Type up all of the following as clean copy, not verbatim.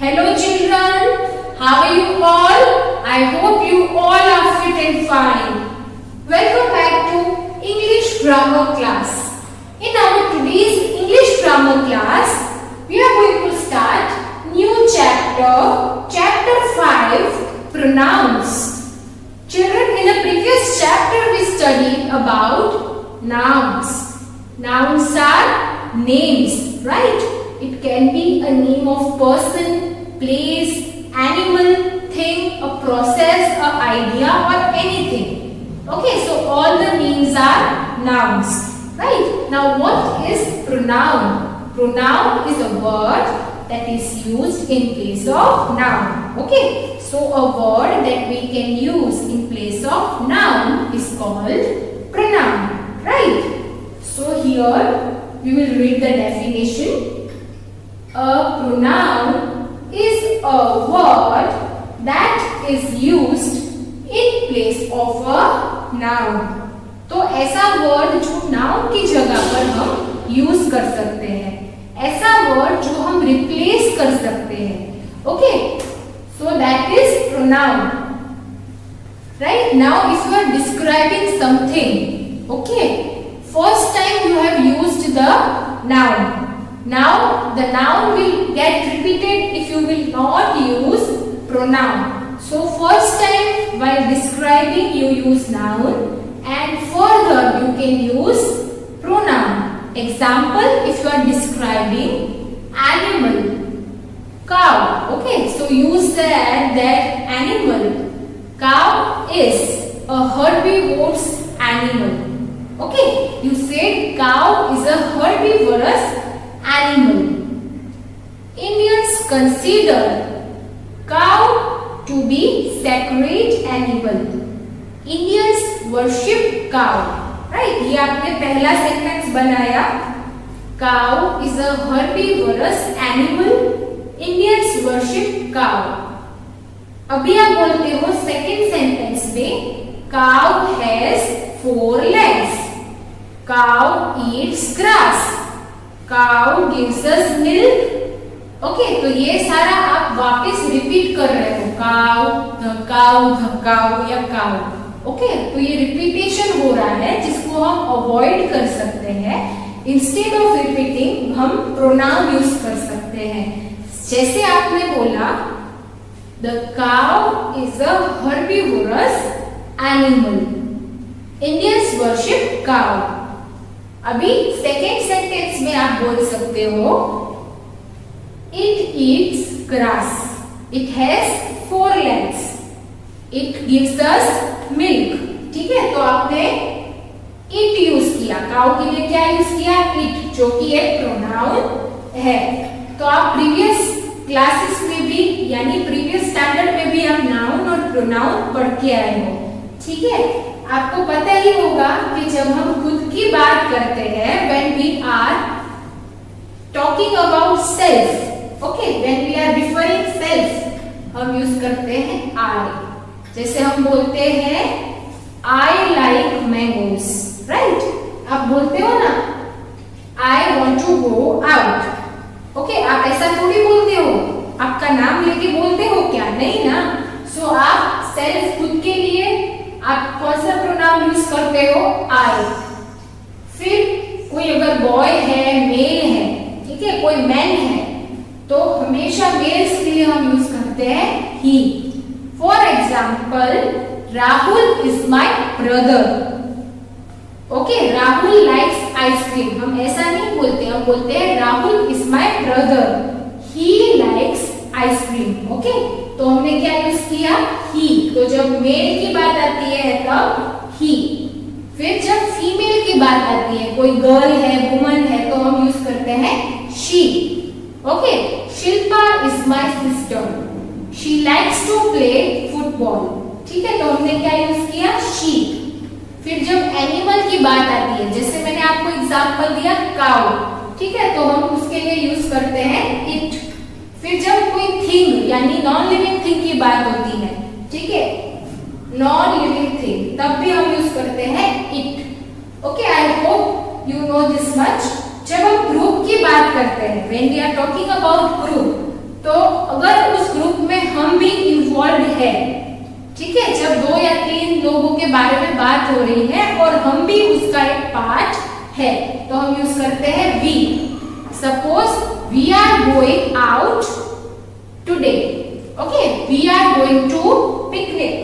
Hello children, how are you all? I hope you all are fit and fine. Welcome back to English grammar class. In our today's English grammar class, we are going to start new chapter, chapter 5, pronouns. Children, in the previous chapter we studied about nouns. Nouns are names, right? It can be a name of person, place, animal, thing, a process, a idea or anything. Okay, so all the names are nouns, right? Now what is pronoun? Pronoun is a word that is used in place of noun. Okay, so a word that we can use in place of noun is called pronoun, right? So here we will read the definition. A pronoun is a word that is used in place of a noun. तो ऐसा word जो noun की जगह पर हम use कर सकते हैं, ऐसा वर्ड जो हम रिप्लेस कर सकते हैं. Okay, so that is pronoun. Right now if you are describing something, okay, first time you have used the noun. Now the noun will get repeated if you will not use pronoun. So first time while describing you use noun and further you can use pronoun. Example, if you are describing animal, cow. Okay, so you said that animal, cow is a herbivorous animal. Okay, you said cow is a herbivorous animal. Indians consider cow to be sacred animal. Indians worship cow. Right? ये आपने पहला sentence बनाया. Cow is a herbivorous animal. Indians worship cow. अभी आप बोलते हो second sentence में cow has 4 legs. Cow eats grass. Cow gives us milk. Okay, तो ये सारा आप वापस रिपीट कर रहे हो. काउ, द काउ या काउ. ओके, तो ये रिपीटेशन हो रहा है जिसको हम अवॉइड कर सकते हैं. इंस्टेड ऑफ रिपीटिंग हम प्रोनाउन यूज कर सकते हैं. जैसे आपने बोला the cow is a herbivores animal. Indians worship cow. अभी सेकेंड सेंटेंस में आप बोल सकते हो it eats grass. It has 4 legs. It gives us milk. ठीक है, तो आपने इट यूज किया. काउ के लिए क्या यूज किया? इट, जो कि एक प्रोनाउन है. तो आप प्रीवियस क्लासेस में भी यानी प्रीवियस स्टैंडर्ड में भी आप नाउन और प्रोनाउन पढ़ के आए हो. ठीक है, आपको पता ही होगा कि जब हम खुद की बात करते हैं, when we are talking about self, okay, when we are referring self, हम यूज करते हैं I. जैसे हम बोलते हैं I like mangoes, right? आप बोलते हो ना I want to go out. Okay, आप ऐसा थोड़ी बोलते हो. आपका नाम लेके बोलते हो क्या? नहीं ना. सो आप सेल्फ खुद के लिए आप कौन सा प्रोनाउन यूज करते हो? आई. फिर कोई अगर बॉय है, मेल है, ठीक है, कोई मैन है, तो हमेशा मेल्स के लिए हम यूज करते हैं he. For example, Rahul is my brother. Okay, Rahul likes ice cream. हम ऐसा नहीं बोलते, हम बोलते हैं Rahul is my brother. He likes ice cream. Okay, तो हमने क्या यूज किया? ही. तो जब मेल की बात आती है तब ही. फिर जब फीमेल की बात आती है, कोई गर्ल है, वुमन है, तो हम यूज करते हैं she. Okay, Shilpa is my sister. She likes to play football. ठीक है, तो हमने क्या यूज किया? शी. फिर जब एनिमल की बात आती है, जैसे मैंने आपको एग्जांपल दिया काउ, ठीक है, तो हम उसके लिए यूज करते हैं इट. फिर जब कोई थिंग यानी नॉन लिविंग थिंग की बात होती है, ठीक है, नॉन लिविंग थिंग, तब भी हम यूज करते हैं it. Okay, I hope you know this much. जब हम ग्रुप की बात करते हैं, when we are talking about group, तो अगर उस ग्रुप में हम भी इन्वॉल्व है, ठीक है, जब 2 या 3 लोगों के बारे में बात हो रही है और हम भी उसका एक पार्ट है, तो हम यूज करते हैं we. Suppose we are going out today, okay, we are going to picnic,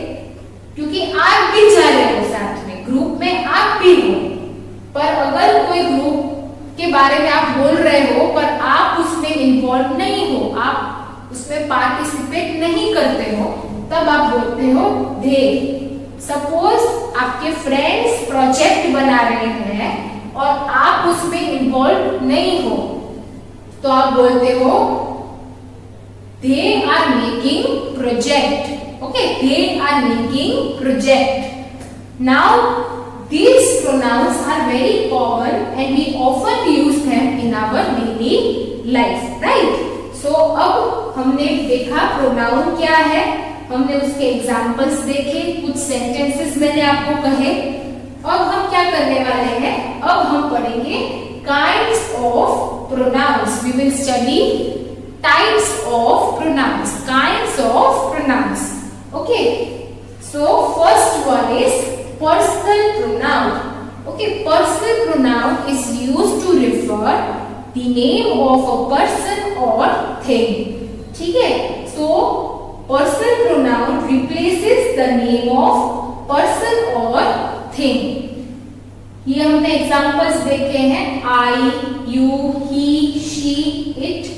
क्योंकि आप भी जा रहे हो साथ में, ग्रुप में आप भी हो। पर अगर कोई ग्रुप के बारे में आप बोल रहे हो पर आप उसमें इन्वॉल्व नहीं हो, आप उसमें पार्टिसिपेट नहीं करते हो, तब आप बोलते हो दे। सपोज आपके फ्रेंड्स प्रोजेक्ट बना रहे हैं और आप उसमें इन्वॉल्व नहीं हो, तो आप बोलते हो they are making project, okay, they are making project. Now these pronouns are very common and we often use them in our daily life, right? So अब हमने देखा pronoun क्या है, हमने उसके एग्जाम्पल्स देखे, कुछ सेंटेंसेस मैंने आपको कहे। अब हम क्या करने वाले हैं, अब हम पढ़ेंगे kinds of pronouns. We will study types of pronouns, kinds of pronouns, okay? So first one is personal pronoun. Okay, personal pronoun is used to refer the name of a person or thing. ठीक है, so personal pronoun replaces the name of person or thing. ये हमने examples देखे हैं, I, you, he, she, it,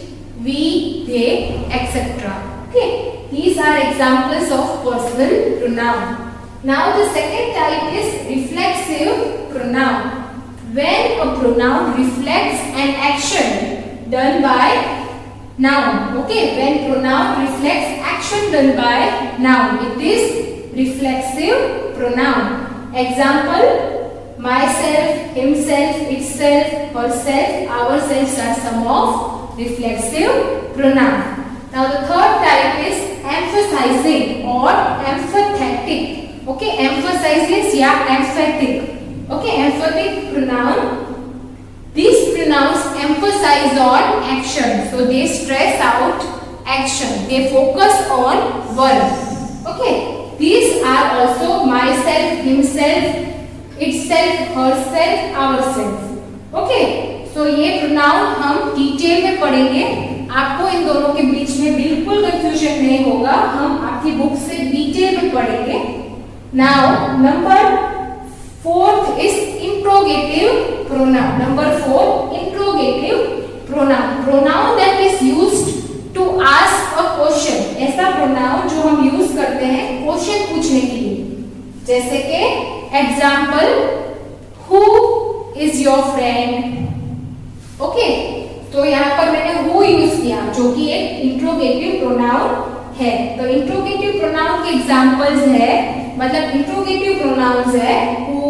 we, they, etc. Okay, these are examples of personal pronoun. Now the second type is reflexive pronoun. When a pronoun reflects an action done by noun. Okay, when pronoun reflects action done by noun, it is reflexive pronoun. Example: myself, himself, itself, herself, ourselves are some of reflexive pronoun. Now the third type is emphasizing or emphatic. Okay, emphasizes या emphatic. Okay, emphatic pronoun. These pronouns emphasize on action, so they stress out action. They focus on verb. Okay, these are also myself, himself, itself, herself, ourself. Okay, so ये pronoun हम detail में पढ़ेंगे। आपको इन दोनों के बीच में बिल्कुल confusion नहीं होगा, हम आपकी बुक से डिटेल में पढ़ेंगे। Now, number 4 is interrogative pronoun. Number 4, interrogative pronoun. Pronoun that is used to ask a question. ऐसा pronoun जो हम यूज करते हैं क्वेश्चन पूछने के लिए। जैसे कि example, who is your friend? Okay, तो यहाँ पर मैंने who यूज किया, जो कि एक interrogative pronoun है। तो interrogative pronoun के examples है, मतलब इंट्रोगेटिव प्रोनाउंस है who,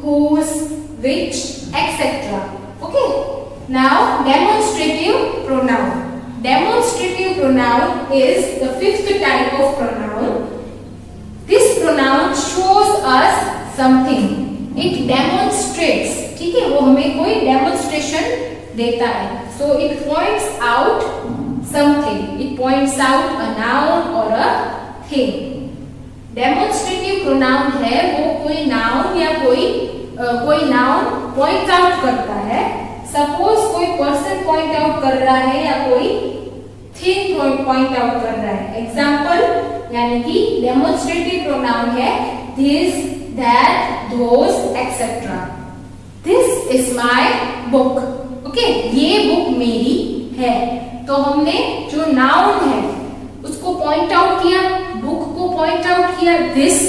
whose, which, etc. Okay. Now demonstrative pronoun. Demonstrative pronoun is the 5th type of pronoun. This pronoun shows us something. It demonstrates. ठीक है, वो हमें कोई demonstration देता है. So it points out something. It points out a noun or a thing. Demonstrative pronoun है वो कोई नाउन या कोई नाउन पॉइंट आउट करता है। सपोज कोई पर्सन पॉइंट आउट कर रहा है या कोई थिंग पॉइंट आउट कर रहा है। एग्जाम्पल यानी कि डेमोन्स्ट्रेटिव प्रोनाउन है this, that, those, etcetera. This is my book. Okay, ये बुक मेरी है। तो हमने जो नाउन है उसको पॉइंट आउट किया, बुक को पॉइंट आउट किया, this,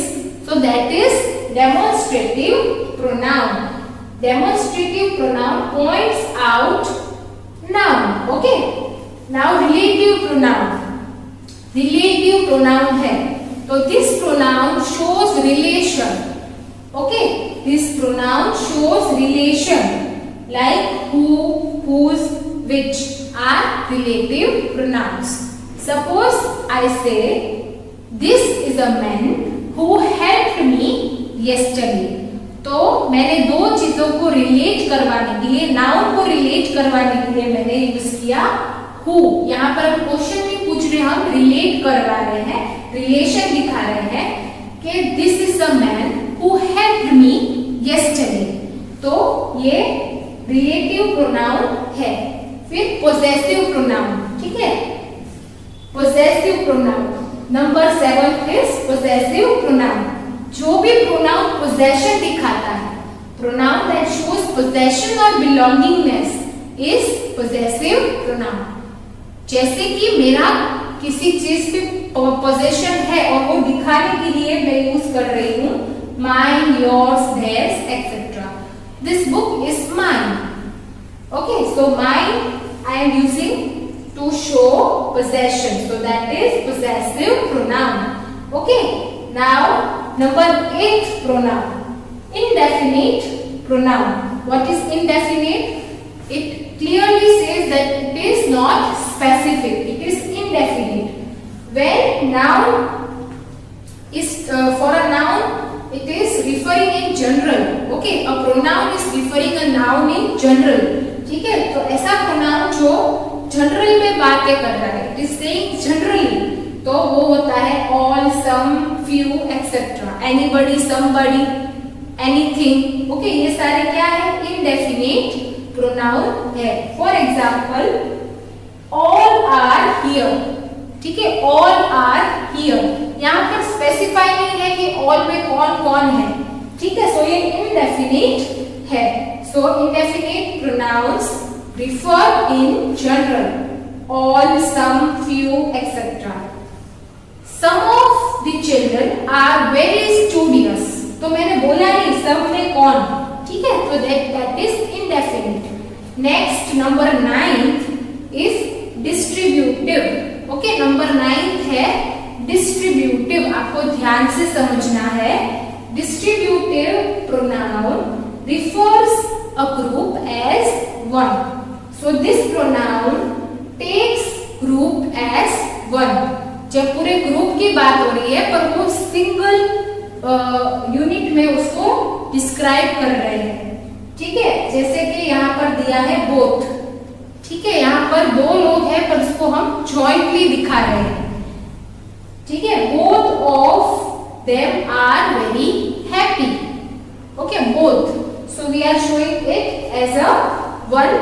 so that is demonstrative pronoun. Demonstrative pronoun points out noun. Okay, now relative pronoun. Relative pronoun है तो this pronoun shows relation. Okay, this pronoun shows relation like who, whose, which are relative pronouns. Suppose I say this is a man who helped me yesterday. तो मैंने दो चीजों को relate करवाने के लिए, नाउन को रिलेट करवाने के लिए मैंने यूज किया हु। यहाँ पर हम क्वेश्चन जिन्हें हम रिलेट करवा रहे हैं, रिलेशन दिखा रहे हैं कि this is a man who helped me yesterday. तो ये रिलेटिव प्रोनाउन है। फिर पोजेसिव प्रोनाउन, ठीक है, possessive pronoun number 7 is possessive pronoun. जो भी प्रोनाउन पोजेशन दिखाता है, प्रोनाउन दैट शोज पोजेशन और बिलोंगिंगनेस इज पोजेसिव प्रोनाउन। जैसे कि मेरा किसी चीज पे पोजेशन है और वो दिखाने के लिए मैं यूज कर रही हूँ mine, yours, theirs etcetera. This book is mine. Okay, so mine I am using to show possession, so that is possessive pronoun. Okay, now number 8 pronoun, indefinite pronoun. What is indefinite? It clearly says that it is not specific, it is indefinite. When noun is for a noun it is referring in general. Okay, a pronoun is referring a noun in general. ठीक है, तो ऐसा pronoun जो general में बातें कर रहा है, इट इज सेइंग जनरली, तो वो होता है all, some, few etcetera, anybody, somebody, anything. Okay, ये सारे क्या है? इनडेफिनिट प्रोनाउन है। For example all are here, ठीक है, ऑल आर हियर, यहाँ पर स्पेसिफाई नहीं है कि ऑल में कौन कौन है, ठीक है, सो ये इनडेफिनिट है। So indefinite pronouns refer in general, all, some, few, etc. Some of the children are very studious. तो मैंने बोला नहीं सब में कौन, ठीक है, तो that is indefinite. Next number 9 is distributive. Okay, number 9 है distributive, आपको ध्यान से समझना है। Distributive pronoun refers a group as one. So this pronoun takes group as one. जब पूरे ग्रुप की बात हो रही है पर वो सिंगल यूनिट में उसको डिस्क्राइब कर रहे हैं, ठीक है, जैसे कि यहाँ पर दिया है बोथ, ठीक है, यहाँ पर दो लोग हैं पर उसको हम जॉइंटली दिखा रहे हैं, ठीक है, both of them are very happy. Okay, both, so we are showing it as a one,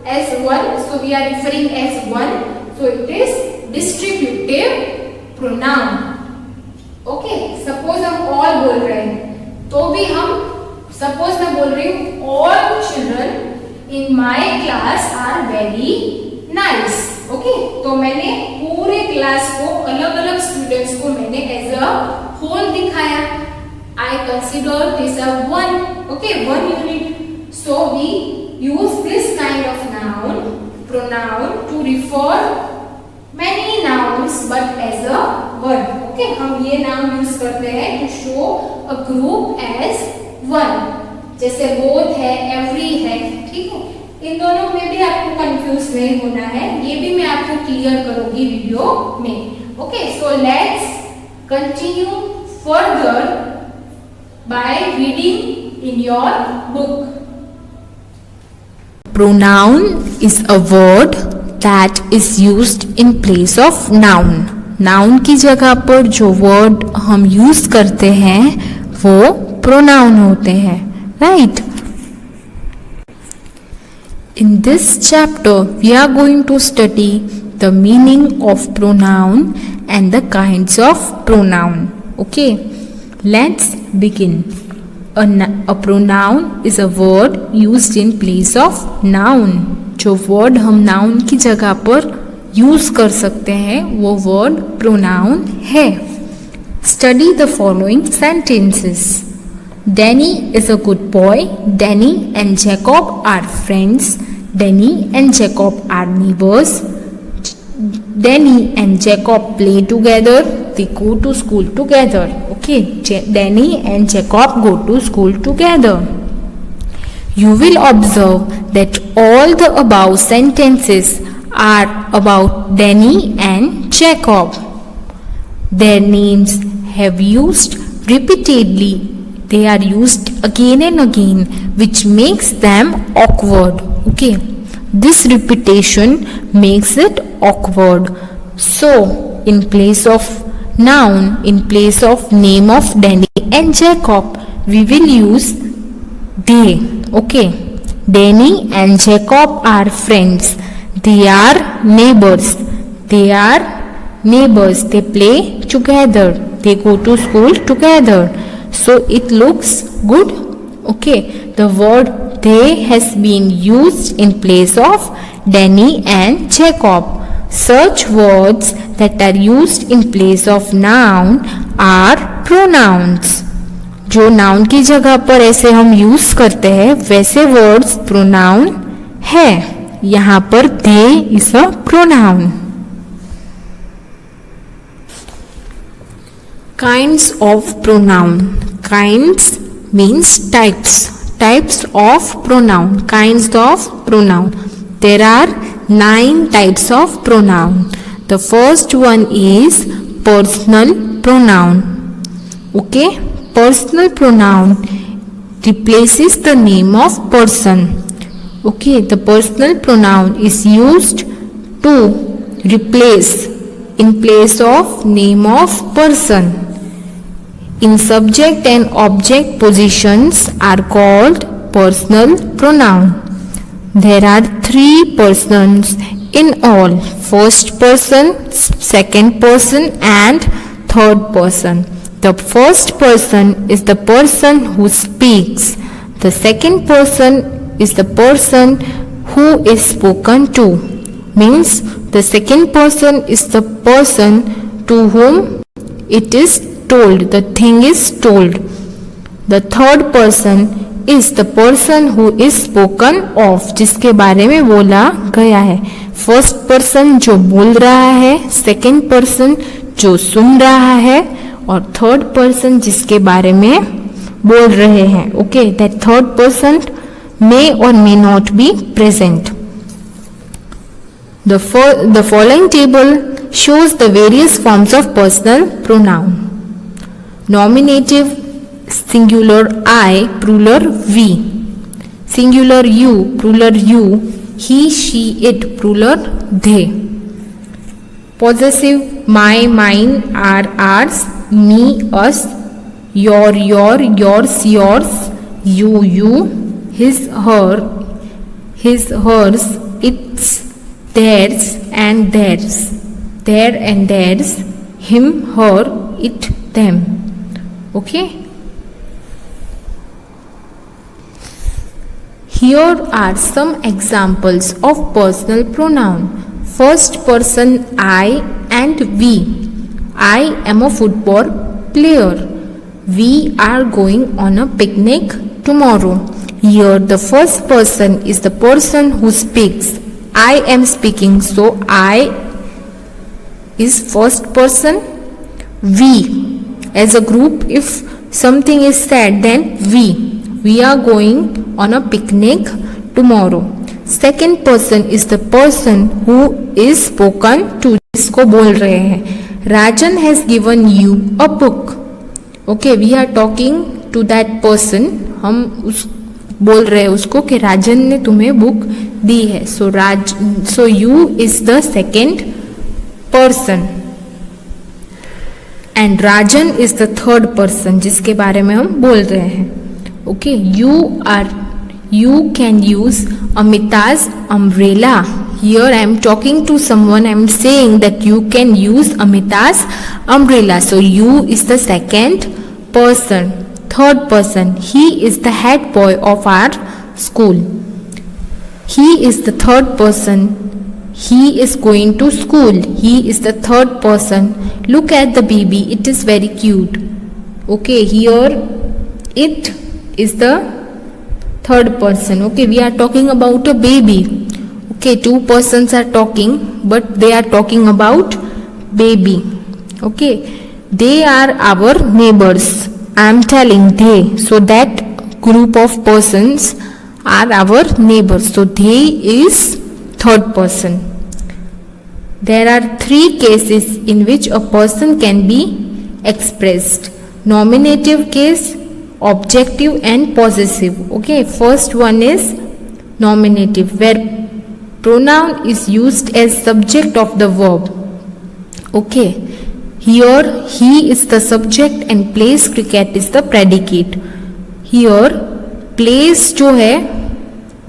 as one, so we are referring as one, so it is distributive pronoun. Okay, suppose हम all बोल रहे हैं तो भी हम, suppose मैं बोल रही हूँ all children in my class are very nice. Okay, तो मैंने पूरे क्लास को, अलग अलग स्टूडेंट्स को मैंने as a whole दिखाया। I consider this a one, okay, one unit. So we use this kind of pronoun to refer many nouns but as a one. Okay, हम ये नाम यूज करते हैं to show a group as one. जैसे both है, every है, ठीक है, इन दोनों में भी आपको कंफ्यूज नहीं होना है, ये भी मैं आपको क्लियर करूंगी वीडियो में। Okay, so let's continue further by reading in your book. Pronoun is a word that is used in place of noun. Noun की जगह पर जो word हम use करते हैं वो pronoun होते हैं, right? In this chapter, we are going to study the meaning of pronoun and the kinds of pronoun. Okay, let's begin. A pronoun is a word used in place of noun. जो word हम noun की जगह पर use कर सकते हैं वो word pronoun है। Study the following sentences. Danny is a good boy. Danny and Jacob are friends. Danny and Jacob are neighbors. Danny and Jacob play together. They go to school together. Okay, Danny and Jacob go to school together. You will observe that all the above sentences are about Danny and Jacob. Their names have used repeatedly. They are used again and again, which makes them awkward. Okay, this repetition makes it awkward. So, in place of noun, in place of name of Danny and Jacob, we will use they. Okay. Danny and Jacob are friends. They are neighbors. They are neighbors. They play together. They go to school together. So it looks good. Okay. The word they has been used in place of Danny and Jacob. Such words that are used in place of noun are pronouns. जो noun की जगह पर ऐसे हम use करते हैं वैसे words pronoun है. यहाँ पर they is a pronoun. Kinds of pronoun. Kinds means types. Types of pronoun. Kinds of pronoun. There are 9 types of pronoun. The first one is personal pronoun. Okay. Personal pronoun replaces the name of person. Okay, the personal pronoun is used to replace in place of name of person. In subject and object positions are called personal pronoun. There are 3 persons in all. First person, second person and third person. The first person is the person who speaks. The second person is the person who is spoken to. Means the second person is the person to whom it is told. The thing is told. The third person is the person who is spoken of. जिसके बारे में बोला गया है. First person जो बोल रहा है, सेकेंड पर्सन जो सुन रहा है और थर्ड पर्सन जिसके बारे में बोल रहे हैं. Okay, that third person may or may not be present. The following table shows the various forms of personal pronoun. Nominative, singular I, plural we. Singular you, plural you. He, she, it, plural they. Possessive, my, mine, our, ours, me, us, your, yours, yours, you, his, her, his, hers, its, theirs and theirs, their and theirs, him, her, it, them. Okay. Here are some examples of personal pronoun. First person I and we. I am a football player. We are going on a picnic tomorrow. Here the first person is the person who speaks. I am speaking, so I is first person. We as a group, if something is said, then we are going on a picnic tomorrow. Second person is the person who is spoken to, जिसको बोल रहे हैं. Rajan has given you a book. Okay, we are talking to that person. हम उस बोल रहे हैं उसको कि राजन ने तुम्हें बुक दी है. So you is the second person and Rajan is the third person जिसके बारे में हम बोल रहे हैं. Okay, you can use Amita's umbrella. Here I am talking to someone. I am saying that you can use Amita's umbrella. So you is the second person. Third person, he is the head boy of our school. He is the third person. He is going to school. He is the third person. Look at the baby. It is very cute. Okay, here it is the third person. Okay, we are talking about a baby. Okay, two persons are talking, but they are talking about baby. Okay, they are our neighbors. I am telling they, so that group of persons are our neighbors. So they is third person. There are 3 cases in which a person can be expressed: nominative case, objective and possessive. Okay, first one is nominative, where pronoun is used as subject of the verb. Okay, here he is the subject and plays cricket is the predicate. Here plays जो है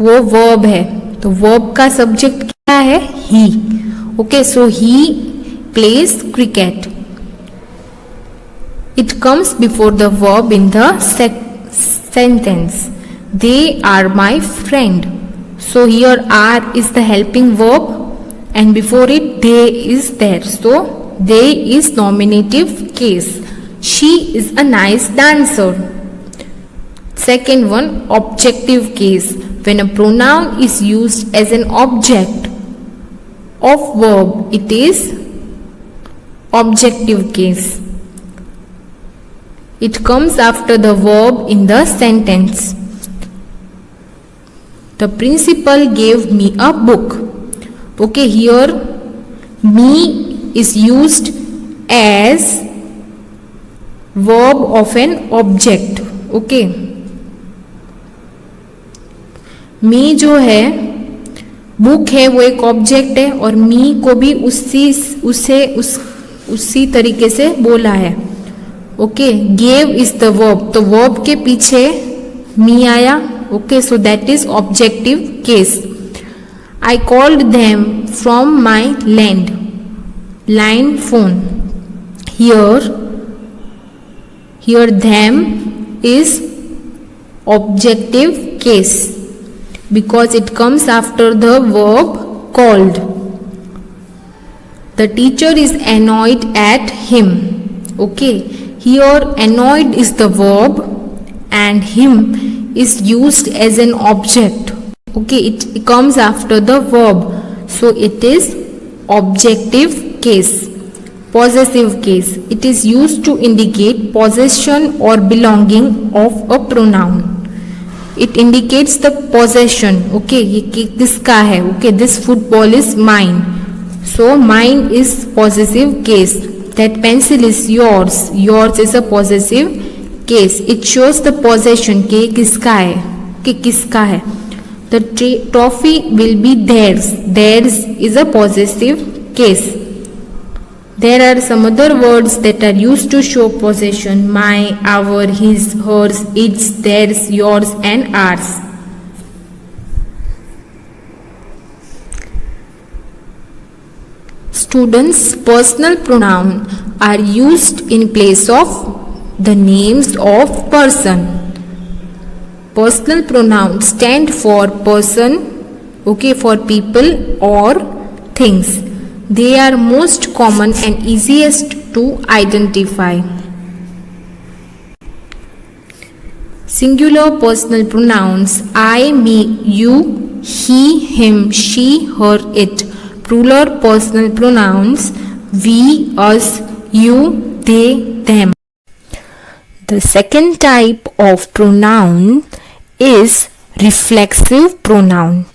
वो verb है, तो verb का subject क्या है? he. Okay, so he plays cricket. It comes before the verb in the sentence. They are my friend. So here are is the helping verb and before it they is there. So they is nominative case. She is a nice dancer. Second one, objective case. When a pronoun is used as an object of verb, it is objective case. It comes after the verb in the sentence. The principal gave me a book. Okay, here me is used as verb of an object. Okay, मी जो है book है वो एक object है और मी को भी उसी तरीके से बोला है. Okay, gave is the verb, तो वर्ब के पीछे मी आया. Okay, so that is objective case. I called them from my land line phone. Hear them is objective case because it comes after the verb called. The teacher is annoyed at him. Okay, here annoyed is the verb and him is used as an object. Okay, it comes after the verb, so it is objective case. Possessive case, it is used to indicate possession or belonging of a pronoun. It indicates the possession. Okay, ये किसका है? Okay, this football is mine. So mine is possessive case. That pencil is yours. Yours is a possessive case. It shows the possession कि किसका है, कि किसका है. The trophy will be theirs. Theirs is a possessive case. There are some other words that are used to show possession: my, our, his, hers, its, theirs, yours and ours. Students, personal pronouns are used in place of the names of person. Personal pronouns stand for person, okay, for people or things. They are most common and easiest to identify. Singular personal pronouns: I, me, you, he, him, she, her, it. Plural personal pronouns: we, us, you, they, them. The second type of pronoun is reflexive pronoun.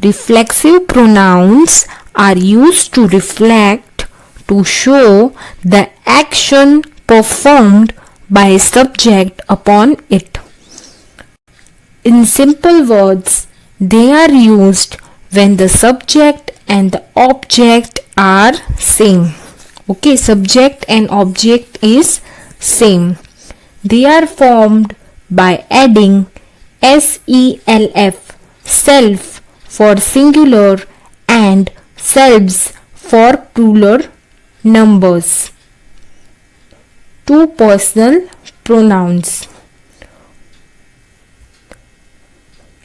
Reflexive pronouns are used to reflect, to show the action performed by a subject upon it. In simple words, they are used when the subject and the object are same. Okay, subject and object is same. They are formed by adding self, self for singular and selves for plural numbers. Two personal pronouns.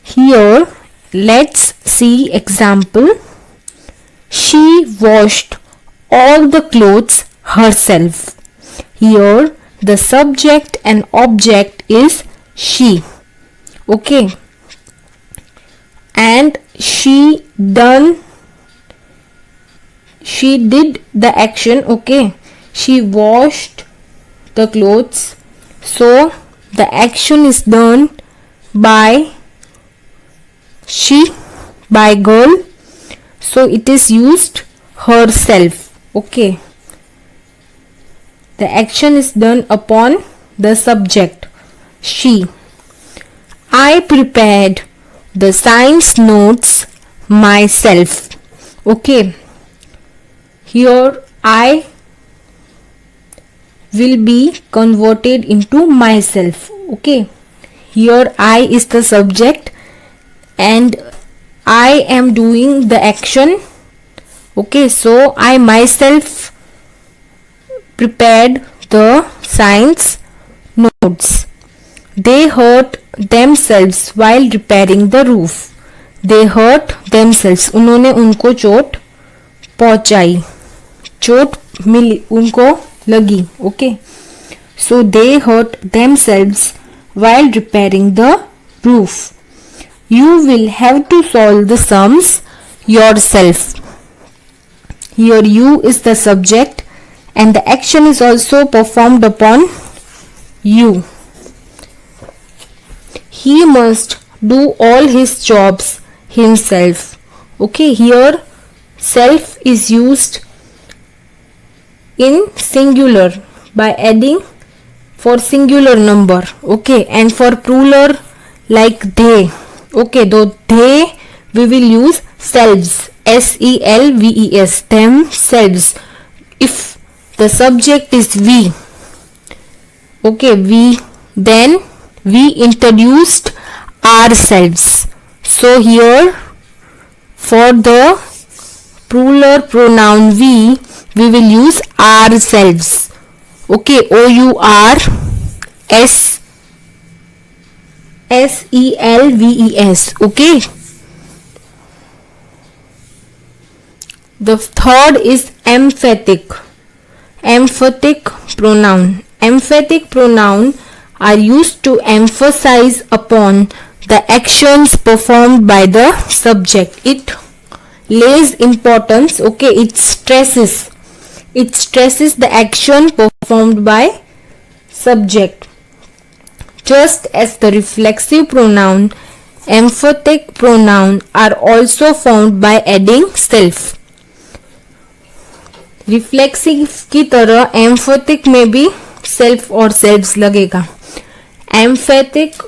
Here let's see example. She washed all the clothes herself. Here the subject and object is she. Okay, and she did the action. Okay, she washed the clothes, so the action is done by she, by girl, so it is used herself. Okay, the action is done upon the subject she. I prepared the science notes myself. Okay, here I will be converted into myself. Okay, here I is the subject and I am doing the action. Okay, so I myself prepared the science notes. They hurt themselves while repairing the roof. They hurt themselves. उन्होंने उनको चोट पहुंचाई, चोट मिली, उनको लगी. Okay, so they hurt themselves while repairing the roof. You will have to solve the sums yourself. Here you is the subject and the action is also performed upon you. He must do all his jobs himself. Okay, here self is used in singular by adding for singular number. Okay, and for plural like they. Okay, though they we will use selves, selves, themselves. If the subject is we, okay, we, then we introduced ourselves. So here for the plural pronoun we will use ourselves. Okay, ourselves. Okay, the third is emphatic pronoun. Emphatic pronoun are used to emphasize upon the actions performed by the subject. It lays importance, okay, it stresses the action performed by subject. Just as the reflexive pronoun, emphatic pronoun are also formed by adding self. Reflexive की तरह emphatic में भी self और selves लगेगा. Emphatic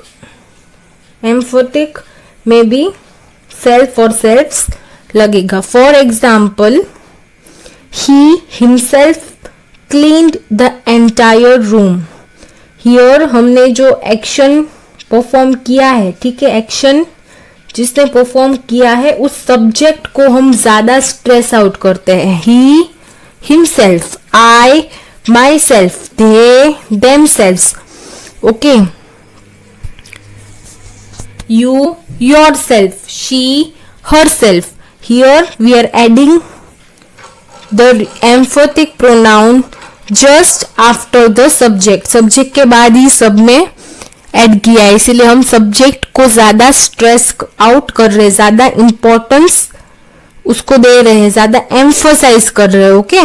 में भी self और selves लगेगा. For example, he himself cleaned the entire room. Here हमने जो एक्शन परफॉर्म किया है, ठीक है, एक्शन जिसने परफॉर्म किया है उस सब्जेक्ट को हम ज्यादा स्ट्रेस आउट करते हैं. ही himself, I, myself, they, themselves. Okay, you, yourself, she, herself. Here we are adding the emphatic pronoun just after the subject. Subject के बाद ही सब में ऐड किया है, इसीलिए हम सब्जेक्ट को ज्यादा स्ट्रेस आउट कर रहे हैं, ज्यादा इंपॉर्टेंस उसको दे रहे हैं, ज्यादा एम्फसाइज कर रहे हैं. Okay,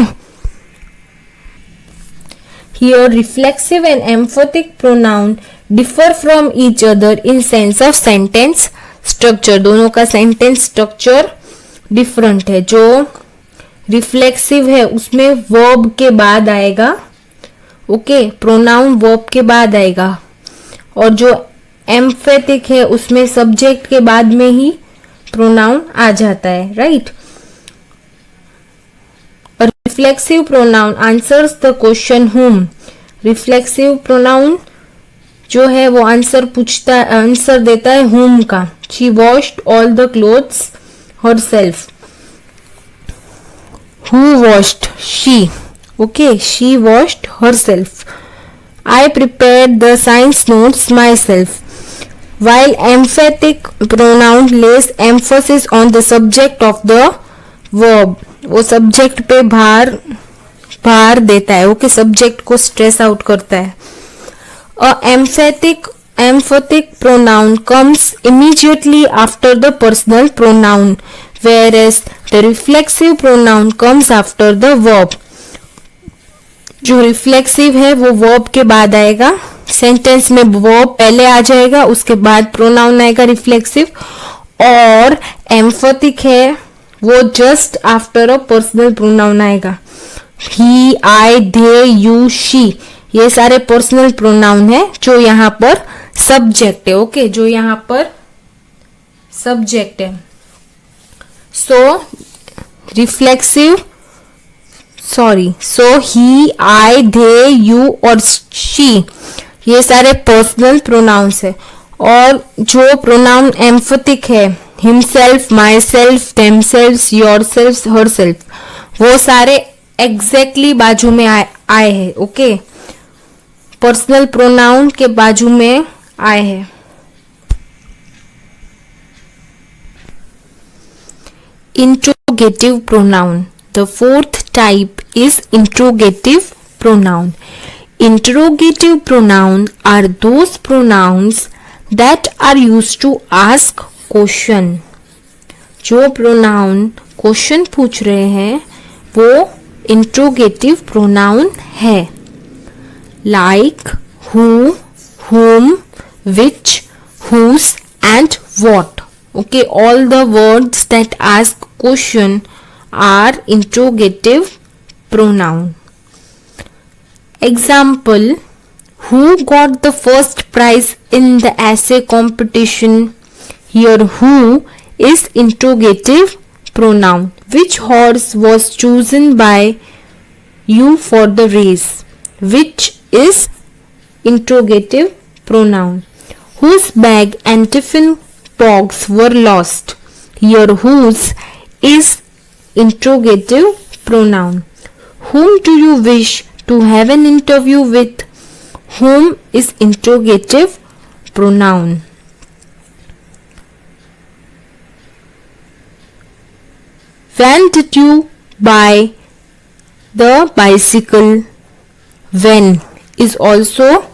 here reflexive and emphatic pronoun differ from each other in sense of sentence structure. दोनों का सेंटेंस स्ट्रक्चर डिफरेंट है. जो रिफ्लेक्सिव है उसमें वर्ब के बाद आएगा, ओके, प्रोनाउन वर्ब के बाद आएगा, और जो एम्फेटिक है उसमें सब्जेक्ट के बाद में ही प्रोनाउन आ जाता है, right. Reflexive pronoun answers the question हुम. रिफ्लेक्सिव प्रोनाउन जो है वो आंसर देता है हुम का. She washed all the clothes herself. Who washed? She. Okay, she washed herself. I prepared the science notes myself. While emphatic pronoun lays emphasis on the subject of the verb, वो subject पे भार देता है, okay, subject को stress out करता है. A emphatic pronoun comes immediately after the personal pronoun, whereas the reflexive pronoun comes after the verb. जो reflexive है वो वर्ब के बाद आएगा. सेंटेंस में वर्ब पहले आ जाएगा, उसके बाद प्रोनाउन आएगा रिफ्लेक्सिव. और एम्फेटिक है वो just after a personal pronoun आएगा. ही, आई, दे, यू, शी, ये सारे पर्सनल प्रोनाउन है जो यहाँ पर सब्जेक्ट है. ओके, जो यहाँ पर सब्जेक्ट है. So reflexive sorry, so, he, I, they, you और शी, ये सारे पर्सनल प्रोनाउंस है। और जो प्रोनाउन एम्फेटिक है, himself, myself, themself, yourself, herself, वो सारे एग्जैक्टली बाजू में आए हैं। ओके, पर्सनल प्रोनाउन के बाजू में आए हैं। Interrogative pronoun. The fourth type is interrogative pronoun. Interrogative pronoun are those pronouns that are used to ask question. जो pronoun question पूछ रहे हैं वो interrogative pronoun है। Like who, whom, which, whose and what. Okay, all the words that ask question are interrogative pronoun. Example: who got the first prize in the essay competition? Here who is interrogative pronoun. Which horse was chosen by you for the race? Which is interrogative pronoun. Whose bag and tiffin box were lost? Here whose is interrogative pronoun. Whom do you wish to have an interview with? Whom is interrogative pronoun. When did you buy the bicycle? When is also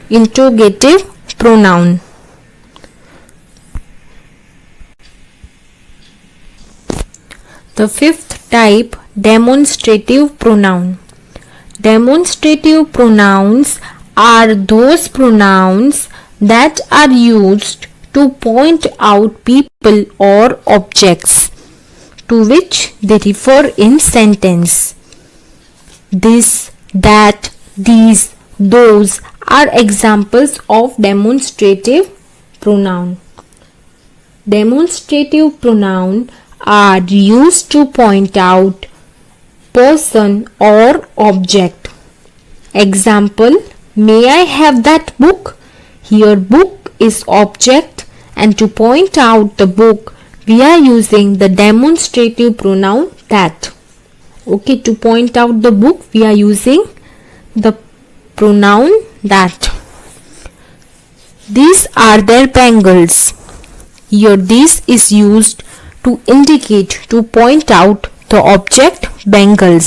interrogative pronoun. The fifth type, demonstrative pronoun. Demonstrative pronouns are those pronouns that are used to point out people or objects to which they refer in sentence. This, that, these, those are examples of demonstrative pronoun. Demonstrative pronoun are used to point out person or object. Example: may I have that book? Here book is object, and to point out the book we are using the demonstrative pronoun that. Okay, to point out the book we are using the pronoun that. These are their bangles. Here this is used to indicate, to point out the object bangles.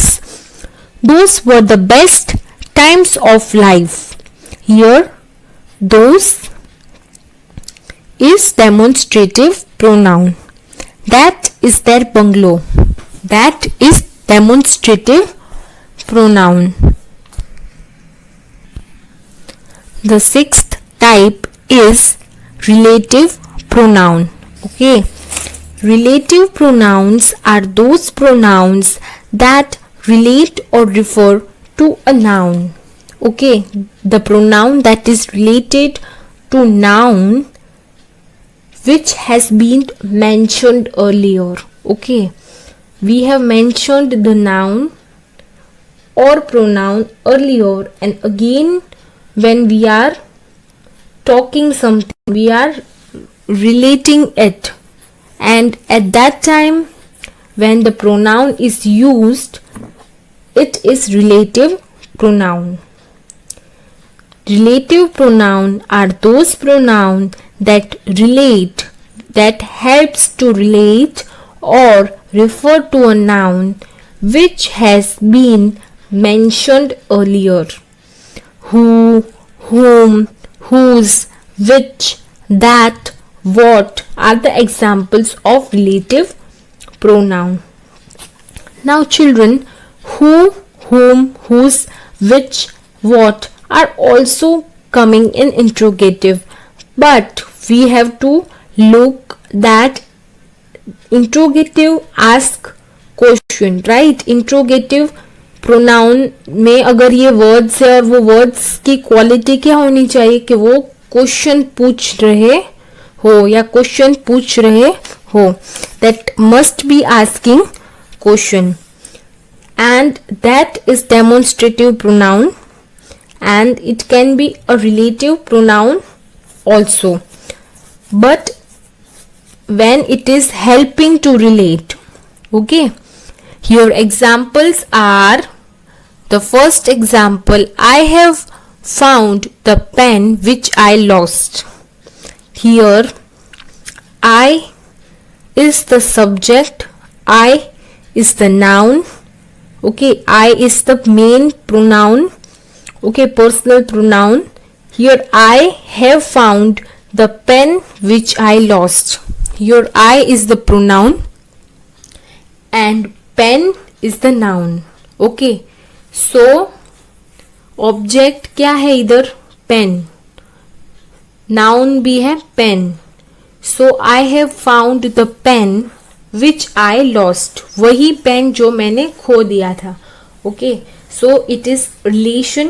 Those were the best times of life. Here those is demonstrative pronoun. That is their bungalow. That is demonstrative pronoun. The sixth type is relative pronoun. Okay, relative pronouns are those pronouns that relate or refer to a noun. Okay, the pronoun that is related to noun which has been mentioned earlier. Okay, we have mentioned the noun or pronoun earlier, and again when we are talking something we are relating it, and at that time when the pronoun is used it is relative pronoun. Relative pronoun are those pronoun that relate, that helps to relate or refer to a noun which has been mentioned earlier. Who, whom, whose, which, that, what are the examples of relative pronoun. Now children, who, whom, whose, which, what are also coming in interrogative, but we have to look that interrogative ask question, right? Interrogative pronoun में अगर ये words है और वो words की quality क्या होनी चाहिए कि वो question पूछ रहे हो या question पूछ रहे हो, that must be asking question. And and that is demonstrative pronoun, and it can be a relative pronoun also, but when it is helping to relate. Okay, here examples are, the first example, I have found the pen which I lost. Here I is the subject, I is the noun. Okay, I is the main pronoun. Okay, personal pronoun. Here I have found the pen which I lost. Here I is the pronoun and pen is the noun. Okay, so object क्या है इधर? Pen. Noun भी है pen. So I have found the pen which I lost. वही pen जो मैंने खो दिया था. Okay, so it is relation.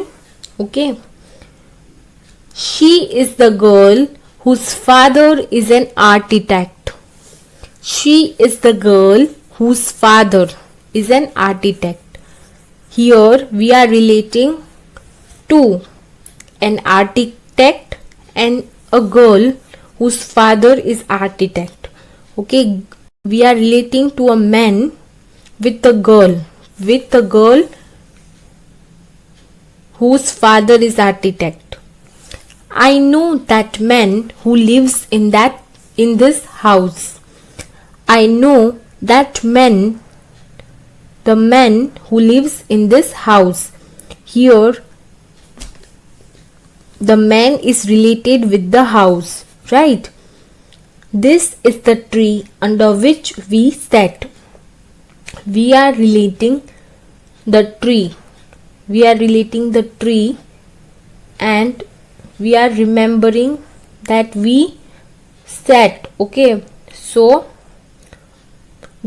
Okay, she is the girl whose father is an architect. She is the girl whose father is an architect. Here we are relating to an architect and a girl whose father is architect. Okay, we are relating to a man with a girl whose father is architect. I know that man who lives in this house. I know that the man who lives in this house. Here the man is related with the house, right? This is the tree under which we sat. We are relating the tree. We are relating the tree and we are remembering that we sat. Okay, so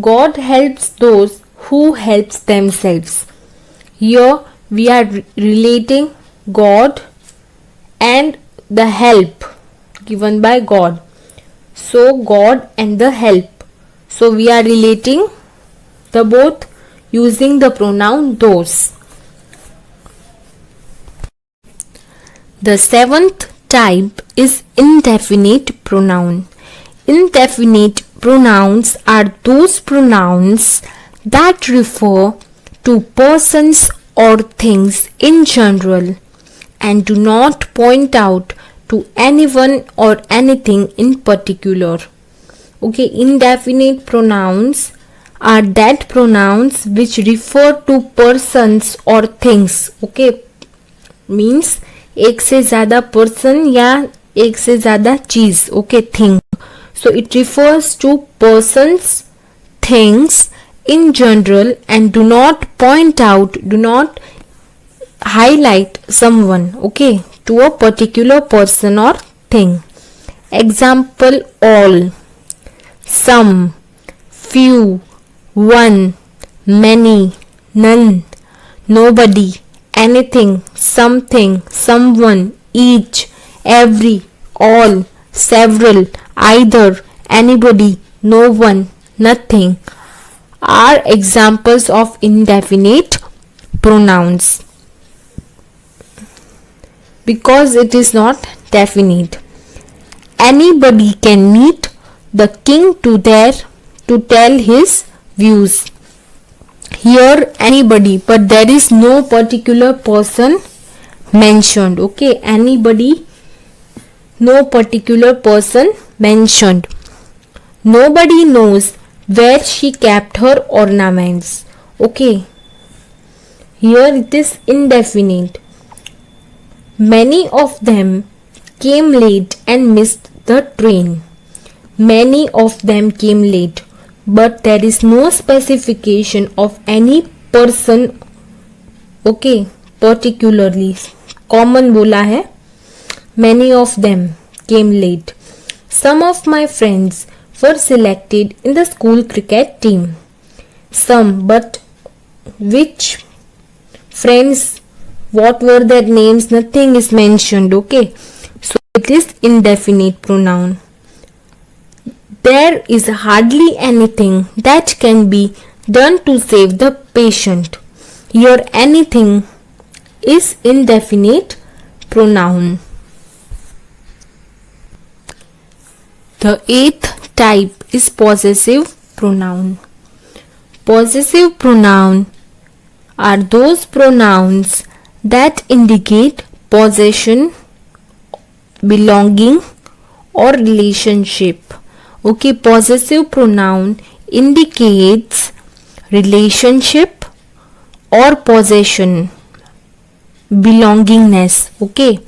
God helps those who helps themselves. Here we are relating God and the help given by God. So God and the help. So we are relating the both using the pronoun those. The seventh type is indefinite pronoun. Indefinite pronouns are those pronouns that refer to persons or things in general and do not point out to anyone or anything in particular. Okay, indefinite pronouns are that pronouns which refer to persons or things. Okay, means एक से ज़्यादा person या एक से ज़्यादा चीज़. Okay, thing. So it refers to persons, things in general and do not point out, do not highlight someone, okay, to a particular person or thing. Example, all, some, few, one, many, none, nobody, anything, something, someone, each, every, all, several, either, anybody, no one, nothing are examples of indefinite pronouns because it is not definite. Anybody can meet the king to tell his views. Here anybody, but there is no particular person mentioned. Okay, anybody, no particular person mentioned. Nobody knows where she kept her ornaments. Okay, here it is indefinite. Many of them came late and missed the train. Many of them came late, but there is no specification of any person. Okay, particularly common बोला है. Many of them came late. Some of my friends were selected in the school cricket team. Some, but which friends, what were their names, nothing is mentioned. Okay, so it is indefinite pronoun. There is hardly anything that can be done to save the patient. Here anything is indefinite pronoun. The eighth type is possessive pronoun. Possessive pronoun are those pronouns that indicate possession, belonging or relationship. Okay, possessive pronoun indicates relationship or possession, belongingness. Okay.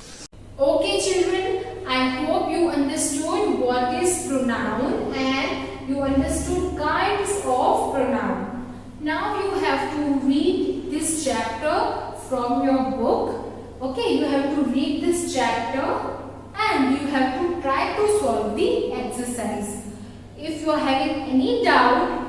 Okay children, I hope you understood what is pronoun and you understood kinds of pronoun. Now you have to read this chapter from your book. Okay, you have to read this chapter and you have to try to solve the exercise. If you are having any doubt,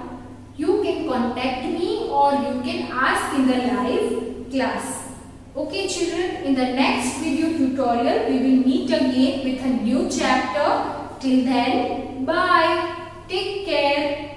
you can contact me or you can ask in the live class. Okay children, in the next video tutorial we will meet again with a new chapter. Till then, bye. Take care.